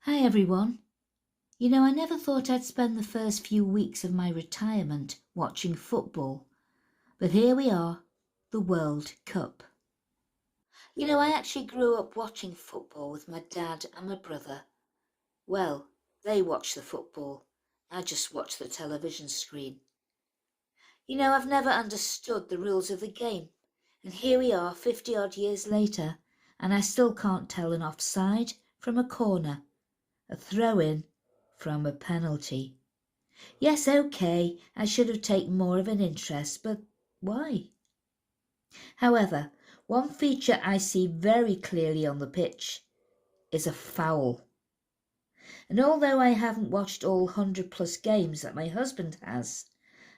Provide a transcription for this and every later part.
Hi everyone. I never thought I'd spend the first few weeks of my retirement watching football, but here we are, the World Cup. I actually grew up watching football with my dad and my brother. Well, they watch the football. I just watch the television screen. I've never understood the rules of the game, and here we are 50 odd years later, and I still can't tell an offside from a corner, a throw-in from a penalty. Yes, okay, I should have taken more of an interest, but why? However, one feature I see very clearly on the pitch is a foul. And although I haven't watched all 100 plus games that my husband has,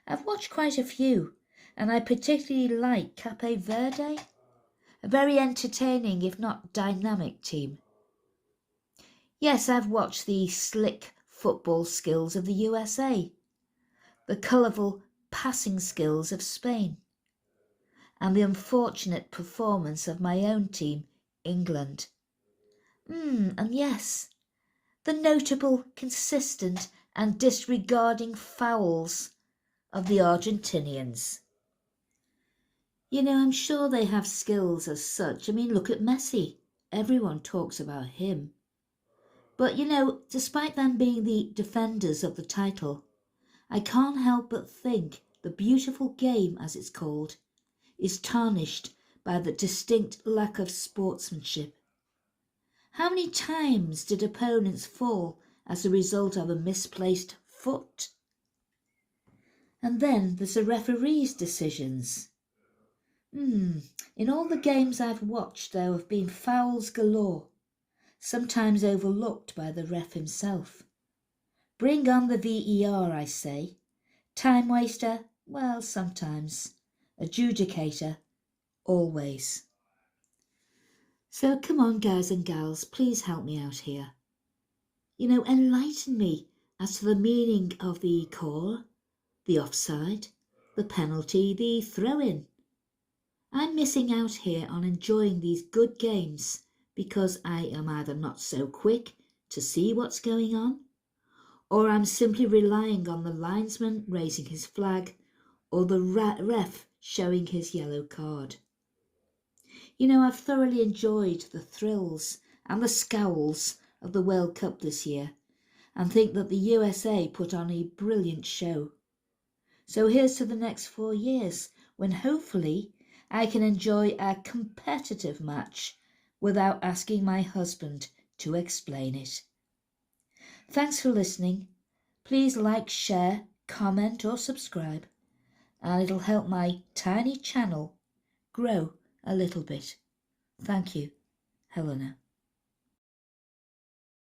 I've watched quite a few, and I particularly like Cape Verde, a very entertaining if not dynamic team. Yes, I've watched the slick football skills of the USA, the colourful passing skills of Spain, and the unfortunate performance of my own team, England. And yes, the notable, consistent and disregarding fouls of the Argentinians. I'm sure they have skills as such. Look at Messi. Everyone talks about him. But despite them being the defenders of the title, I can't help but think the beautiful game, as it's called, is tarnished by the distinct lack of sportsmanship. How many times did opponents fall as a result of a misplaced foot? And then there's the referees' decisions. In all the games I've watched, there have been fouls galore, sometimes overlooked by the ref himself. Bring on the VER, I say. Time waster? Well, sometimes. Adjudicator? Always. So come on, guys and gals, please help me out here. Enlighten me as to the meaning of the call, the offside, the penalty, the throw-in. I'm missing out here on enjoying these good games because I am either not so quick to see what's going on, or I'm simply relying on the linesman raising his flag or the ref showing his yellow card. I've thoroughly enjoyed the thrills and the scowls of the World Cup this year and think that the USA put on a brilliant show. So here's to the next 4 years when hopefully I can enjoy a competitive match without asking my husband to explain it. Thanks for listening. Please like, share, comment or subscribe, and it'll help my tiny channel grow a little bit. Thank you, Helena.